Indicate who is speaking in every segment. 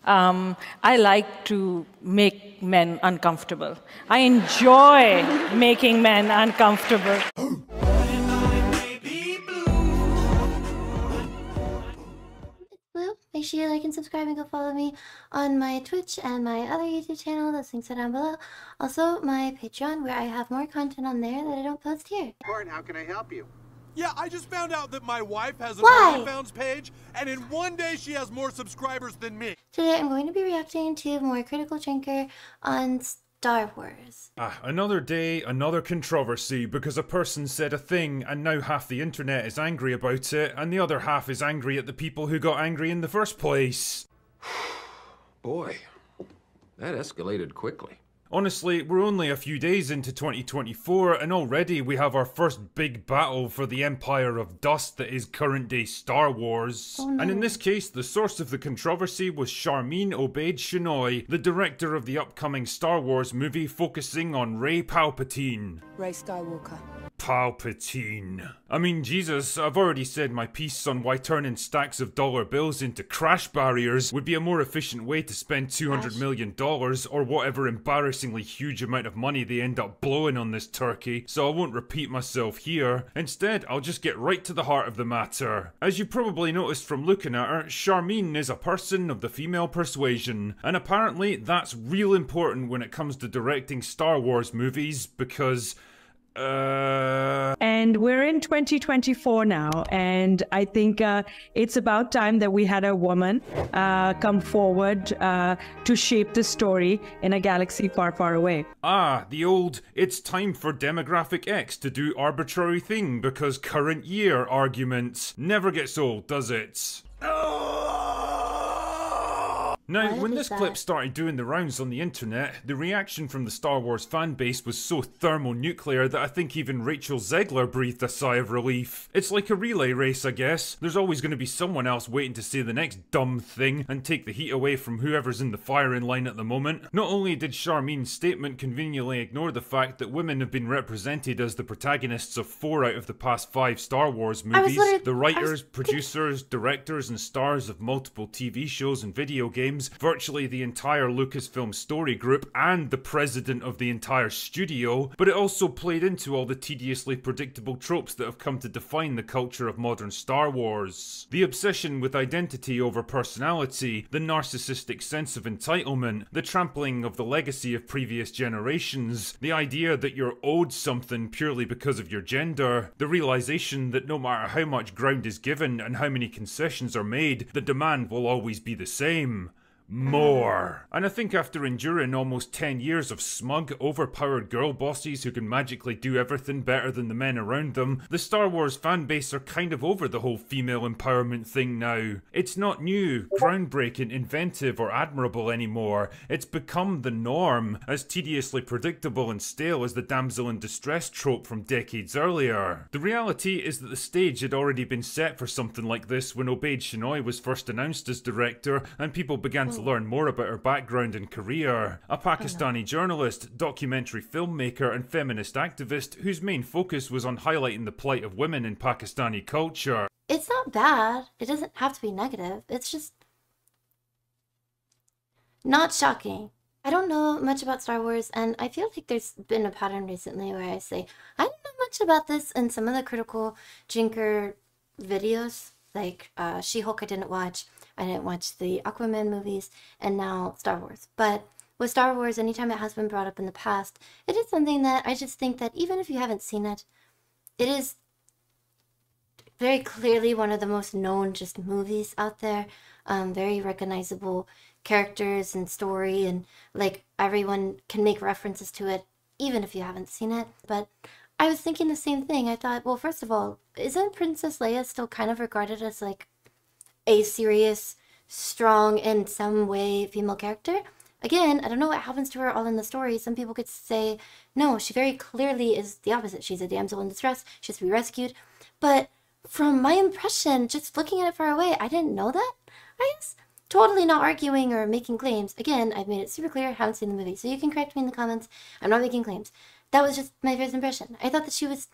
Speaker 1: I like to make men uncomfortable. I enjoy making men uncomfortable.
Speaker 2: Blue. Make sure you like and subscribe and go follow me on my Twitch and my other YouTube channel. Those links are down below. Also, my Patreon, where I have more content on there that I don't post here.
Speaker 3: How can I help you?
Speaker 4: Yeah, I just found out that my wife has an
Speaker 2: Why?
Speaker 4: OnlyFans page, and in one day she has more subscribers than me.
Speaker 2: Today, I'm going to be reacting to more Critical Drinker on Star Wars.
Speaker 5: Another day, another controversy because a person said a thing and now half the internet is angry about it and the other half is angry at the people who got angry in the first place.
Speaker 6: Boy, that escalated quickly.
Speaker 5: Honestly, we're only a few days into 2024 and already we have our first big battle for the empire of dust that is current day Star Wars.
Speaker 2: Oh, no.
Speaker 5: And in this case, the source of the controversy was Sharmeen Obaid-Chinoy, the director of the upcoming Star Wars movie focusing on Rey Palpatine.
Speaker 7: Rey Skywalker.
Speaker 5: Palpatine. I mean, Jesus, I've already said my piece on why turning stacks of dollar bills into crash barriers would be a more efficient way to spend $200 million or whatever embarrassingly huge amount of money they end up blowing on this turkey, so I won't repeat myself here. Instead, I'll just get right to the heart of the matter. As you probably noticed from looking at her, Sharmeen is a person of the female persuasion, and apparently that's real important when it comes to directing Star Wars movies because
Speaker 7: And we're in 2024 now, and I think it's about time that we had a woman come forward to shape the story in a galaxy far, far away.
Speaker 5: The old, it's time for demographic X to do arbitrary thing because current year argument never gets old, does it? Now, when this clip started doing the rounds on the internet, the reaction from the Star Wars fan base was so thermonuclear that I think even Rachel Zegler breathed a sigh of relief. It's like a relay race, I guess. There's always going to be someone else waiting to say the next dumb thing and take the heat away from whoever's in the firing line at the moment. Not only did Sharmeen's statement conveniently ignore the fact that women have been represented as the protagonists of 4 out of the past 5 Star Wars movies, the writers, producers, directors, and stars of multiple TV shows and video games, virtually the entire Lucasfilm story group, and the president of the entire studio, but it also played into all the tediously predictable tropes that have come to define the culture of modern Star Wars. The obsession with identity over personality, the narcissistic sense of entitlement, the trampling of the legacy of previous generations, the idea that you're owed something purely because of your gender, the realization that no matter how much ground is given and how many concessions are made, the demand will always be the same. More. And I think after enduring almost 10 years of smug, overpowered girl bosses who can magically do everything better than the men around them, the Star Wars fanbase are kind of over the whole female empowerment thing now. It's not new, groundbreaking, inventive, or admirable anymore. It's become the norm, as tediously predictable and stale as the damsel in distress trope from decades earlier. The reality is that the stage had already been set for something like this when Obaid-Chinoy was first announced as director and people began to learn more about her background and career. A Pakistani journalist, documentary filmmaker, and feminist activist whose main focus was on highlighting the plight of women in Pakistani culture.
Speaker 2: It's not bad. It doesn't have to be negative. It's just not shocking. I don't know much about Star Wars, and I feel like there's been a pattern recently where I say, I don't know much about this in some of the Critical Drinker videos. Like, She-Hulk I didn't watch the Aquaman movies, and now Star Wars. But with Star Wars, anytime it has been brought up in the past, it is something that I just think that even if you haven't seen it, it is very clearly one of the most known just movies out there. Very recognizable characters and story, and like everyone can make references to it even if you haven't seen it. But I was thinking the same thing. I thought, well, first of all, isn't Princess Leia still kind of regarded as like a serious, strong, in some way female character? Again, I don't know what happens to her all in the story. Some people could say, no, she very clearly is the opposite. She's a damsel in distress. She has to be rescued. But from my impression, just looking at it far away, I didn't know that. I was totally not arguing or making claims. Again, I've made it super clear I haven't seen the movie, so you can correct me in the comments. I'm not making claims. That was just my first impression. I thought that she was...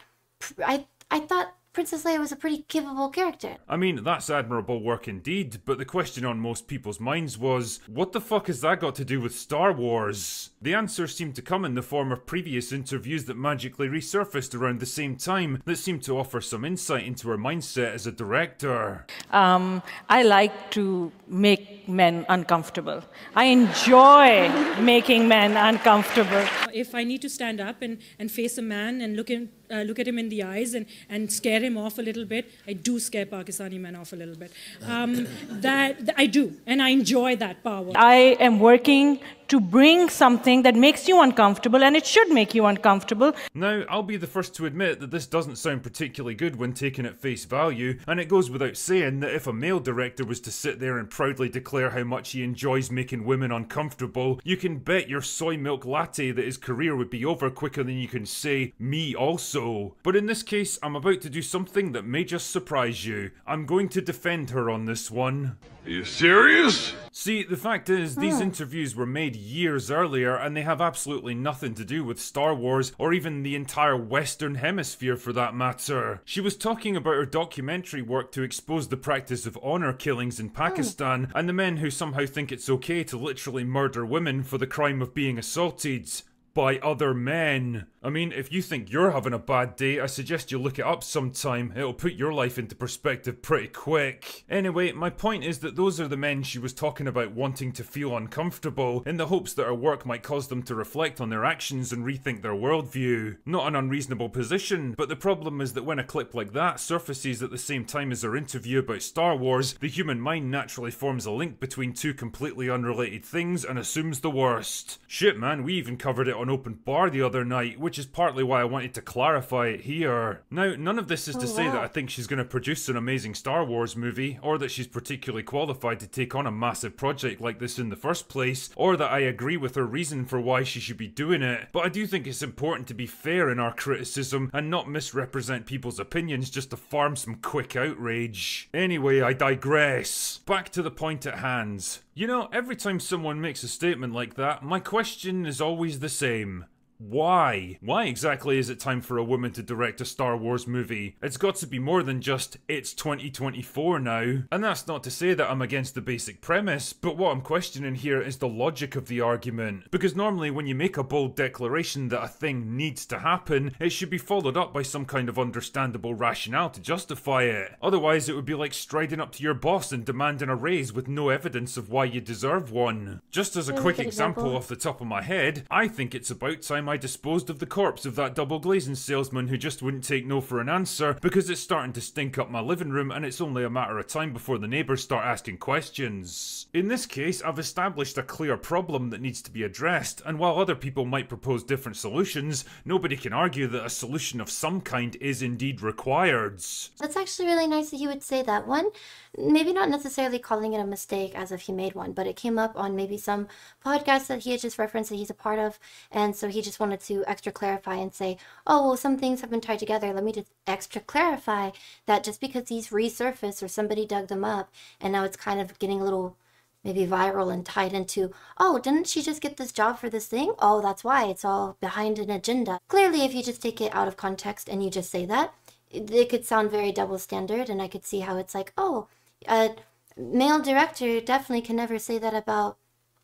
Speaker 2: I thought Princess Leia was a pretty capable character.
Speaker 5: I mean, that's admirable work indeed, but the question on most people's minds was, what the fuck has that got to do with Star Wars? The answer seemed to come in the form of previous interviews that magically resurfaced around the same time that seemed to offer some insight into her mindset as a director.
Speaker 1: I like to make men uncomfortable. I enjoy making men uncomfortable.
Speaker 3: If I need to stand up and face a man and look at him in the eyes and scare him off a little bit, I do scare Pakistani men off a little bit. That I do, and I enjoy that power.
Speaker 1: I am working to bring something that makes you uncomfortable, and it should make you uncomfortable.
Speaker 5: Now, I'll be the first to admit that this doesn't sound particularly good when taken at face value, and it goes without saying that if a male director was to sit there and proudly declare how much he enjoys making women uncomfortable, you can bet your soy milk latte that his career would be over quicker than you can say, me also. But in this case, I'm about to do something that may just surprise you. I'm going to defend her on this one.
Speaker 4: Are you serious?
Speaker 5: See, the fact is, these interviews were made years earlier and they have absolutely nothing to do with Star Wars or even the entire Western Hemisphere for that matter. She was talking about her documentary work to expose the practice of honor killings in Pakistan and the men who somehow think it's okay to literally murder women for the crime of being assaulted by other men. I mean, if you think you're having a bad day, I suggest you look it up sometime. It'll put your life into perspective pretty quick. Anyway, my point is that those are the men she was talking about wanting to feel uncomfortable, in the hopes that her work might cause them to reflect on their actions and rethink their worldview. Not an unreasonable position, but the problem is that when a clip like that surfaces at the same time as her interview about Star Wars, the human mind naturally forms a link between two completely unrelated things and assumes the worst. Shit man, we even covered it on Open Bar the other night, which is partly why I wanted to clarify it here. Now, none of this is to say that I think she's going to produce an amazing Star Wars movie, or that she's particularly qualified to take on a massive project like this in the first place, or that I agree with her reason for why she should be doing it, but I do think it's important to be fair in our criticism and not misrepresent people's opinions just to farm some quick outrage. Anyway, I digress. Back to the point at hand. You know, every time someone makes a statement like that, my question is always the same. Why? Why exactly is it time for a woman to direct a Star Wars movie? It's got to be more than just, it's 2024 now. And that's not to say that I'm against the basic premise, but what I'm questioning here is the logic of the argument. Because normally when you make a bold declaration that a thing needs to happen, it should be followed up by some kind of understandable rationale to justify it. Otherwise it would be like striding up to your boss and demanding a raise with no evidence of why you deserve one. Just as a quick example off the top of my head, I think it's about time I disposed of the corpse of that double glazing salesman who just wouldn't take no for an answer because it's starting to stink up my living room and it's only a matter of time before the neighbours start asking questions. In this case, I've established a clear problem that needs to be addressed, and while other people might propose different solutions, nobody can argue that a solution of some kind is indeed required.
Speaker 2: That's actually really nice that he would say that. One, maybe not necessarily calling it a mistake as if he made one, but it came up on maybe some podcast that he had just referenced that he's a part of, and so he just wanted to extra clarify and say, oh, well, some things have been tied together. Let me just extra clarify that just because these resurfaced or somebody dug them up, and now it's kind of getting a little maybe viral and tied into, oh, didn't she just get this job for this thing? Oh, that's why. It's all behind an agenda. Clearly, if you just take it out of context and you just say that, it could sound very double standard, and I could see how it's like, oh, a male director definitely can never say that about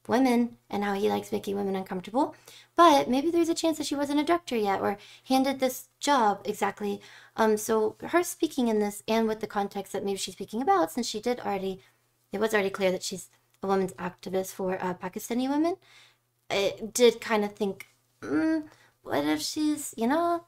Speaker 2: women and how he likes making women uncomfortable, but maybe there's a chance that she wasn't a director yet or handed this job exactly. So her speaking in this and with the context that maybe she's speaking about, since she did already, it was already clear that she's a women's activist for Pakistani women, it did kind of think, what if she's,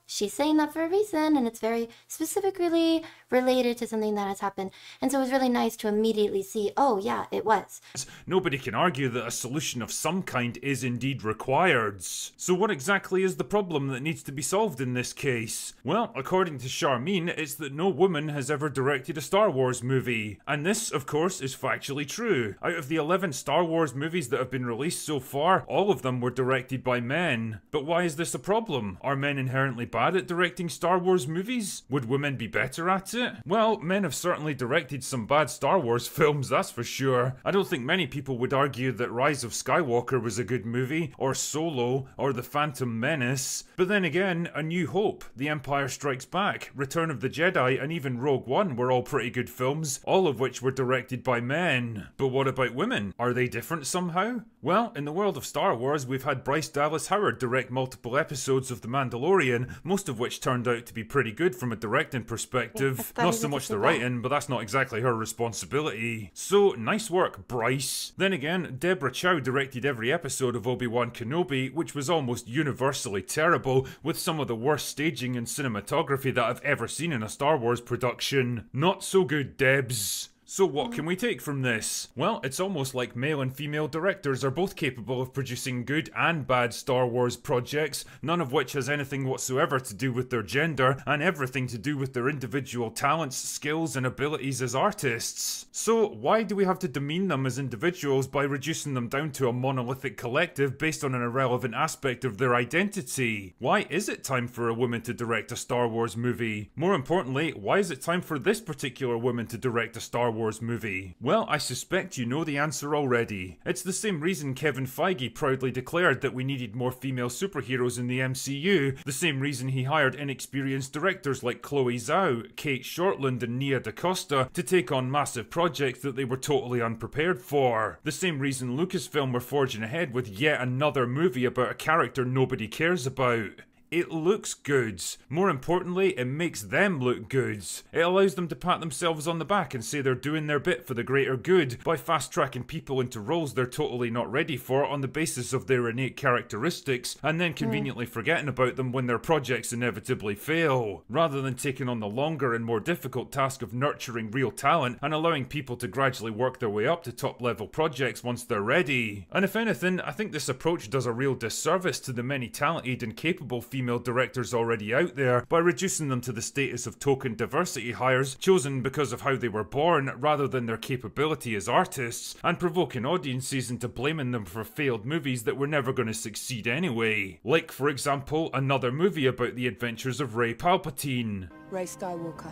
Speaker 2: she's saying that for a reason and it's very specifically related to something that has happened. And so it was really nice to immediately see, oh yeah, it was.
Speaker 5: Nobody can argue that a solution of some kind is indeed required. So what exactly is the problem that needs to be solved in this case? Well, according to Charmine, it's that no woman has ever directed a Star Wars movie. And this, of course, is factually true. Out of the 11 Star Wars movies that have been released so far, all of them were directed by men. But why is this a problem? Are men inherently bad at directing Star Wars movies? Would women be better at it? Well, men have certainly directed some bad Star Wars films, that's for sure. I don't think many people would argue that Rise of Skywalker was a good movie, or Solo, or The Phantom Menace. But then again, A New Hope, The Empire Strikes Back, Return of the Jedi, and even Rogue One were all pretty good films, all of which were directed by men. But what about women? Are they different somehow? Well, in the world of Star Wars, we've had Bryce Dallas Howard direct multiple episodes of The Mandalorian, most of which turned out to be pretty good from a directing perspective. Not so much the writing, but that's not exactly her responsibility. So, nice work, Bryce. Then again, Deborah Chow directed every episode of Obi-Wan Kenobi, which was almost universally terrible, with some of the worst staging and cinematography that I've ever seen in a Star Wars production. Not so good, Debs. So what can we take from this? Well, it's almost like male and female directors are both capable of producing good and bad Star Wars projects, none of which has anything whatsoever to do with their gender, and everything to do with their individual talents, skills, and abilities as artists. So why do we have to demean them as individuals by reducing them down to a monolithic collective based on an irrelevant aspect of their identity? Why is it time for a woman to direct a Star Wars movie? More importantly, why is it time for this particular woman to direct a Star Wars movie? Well, I suspect you know the answer already. It's the same reason Kevin Feige proudly declared that we needed more female superheroes in the MCU, the same reason he hired inexperienced directors like Chloe Zhao, Kate Shortland and Nia DaCosta to take on massive projects that they were totally unprepared for. The same reason Lucasfilm were forging ahead with yet another movie about a character nobody cares about. It looks good. More importantly, it makes them look good. It allows them to pat themselves on the back and say they're doing their bit for the greater good by fast-tracking people into roles they're totally not ready for on the basis of their innate characteristics, and then conveniently forgetting about them when their projects inevitably fail, rather than taking on the longer and more difficult task of nurturing real talent and allowing people to gradually work their way up to top-level projects once they're ready. And if anything, I think this approach does a real disservice to the many talented and capable female directors already out there by reducing them to the status of token diversity hires chosen because of how they were born rather than their capability as artists, and provoking audiences into blaming them for failed movies that were never going to succeed anyway. Like, for example, another movie about the adventures of Rey Palpatine.
Speaker 8: Rey Skywalker.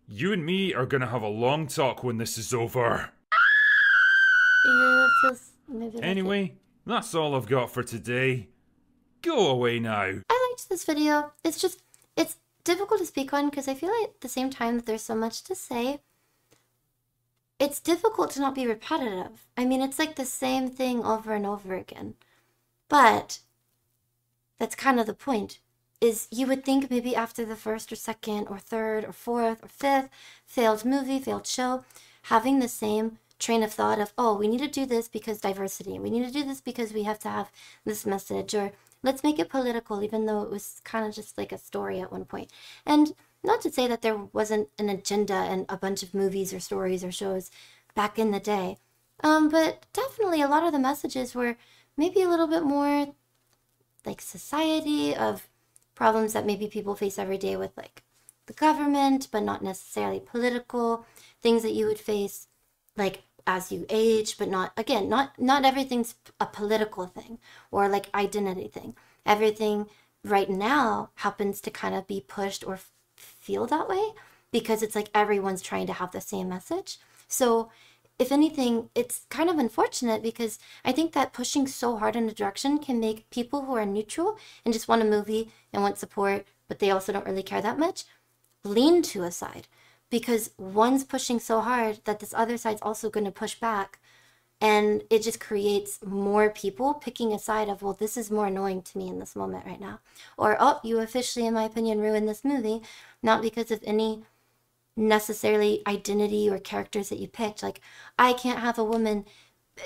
Speaker 5: You and me are going to have a long talk when this is over.
Speaker 2: Yeah,
Speaker 5: anyway, that's all I've got for today. Go away now.
Speaker 2: I liked this video. It's difficult to speak on because I feel like at the same time that there's so much to say, it's difficult to not be repetitive. I mean, it's like the same thing over and over again. But that's kind of the point, is you would think maybe after the first or second or third or fourth or fifth failed movie, failed show, having the same train of thought of, oh, we need to do this because diversity. We need to do this because we have to have this message, or let's make it political, even though it was kind of just like a story at one point. And not to say that there wasn't an agenda and a bunch of movies or stories or shows back in the day. But definitely a lot of the messages were maybe a little bit more like society, of problems that maybe people face every day with like the government, but not necessarily political, things that you would face like as you age, but not everything's a political thing or like identity thing. Everything right now happens to kind of be pushed or feel that way because it's like everyone's trying to have the same message. So if anything, it's kind of unfortunate because I think that pushing so hard in a direction can make people who are neutral and just want a movie and want support, but they also don't really care that much, lean to a side. Because one's pushing so hard that this other side's also going to push back. And it just creates more people picking a side of, well, this is more annoying to me in this moment right now. Or, oh, you officially, in my opinion, ruined this movie. Not because of any necessarily identity or characters that you picked. Like, I can't have a woman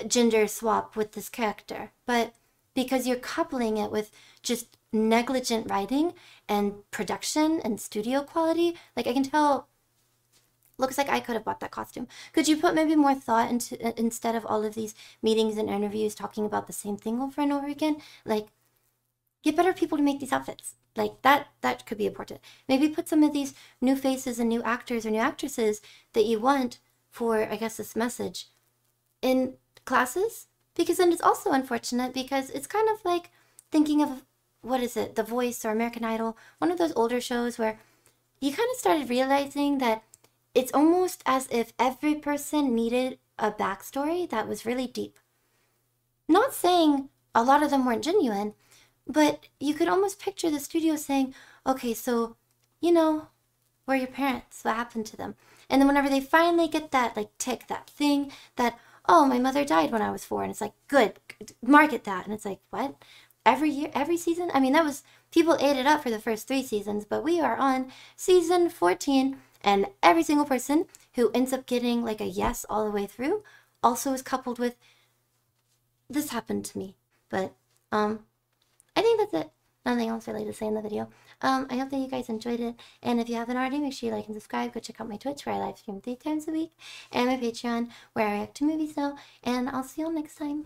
Speaker 2: gender swap with this character. But because you're coupling it with just negligent writing and production and studio quality. Like, I can tell... Looks like I could have bought that costume. Could you put maybe more thought into, instead of all of these meetings and interviews talking about the same thing over and over again? Like, get better people to make these outfits. Like, that could be important. Maybe put some of these new faces and new actors or new actresses that you want for, I guess, this message in classes. Because then it's also unfortunate because it's kind of like thinking of what is it, The Voice or American Idol, one of those older shows where you kind of started realizing that it's almost as if every person needed a backstory that was really deep. Not saying a lot of them weren't genuine, but you could almost picture the studio saying, okay, so, you know, where are your parents? What happened to them? And then whenever they finally get that, like, tick, that thing, that, oh, my mother died when I was 4, and it's like, good, market that. And it's like, what? Every year, every season? I mean, that was, people ate it up for the first 3 seasons, but we are on season 14, and every single person who ends up getting, like, a yes all the way through also is coupled with, this happened to me. But, I think that's it. Nothing else really to say in the video. I hope that you guys enjoyed it. And if you haven't already, make sure you like and subscribe. Go check out my Twitch where I live stream 3 times a week. And my Patreon where I react to movies now. And I'll see you all next time.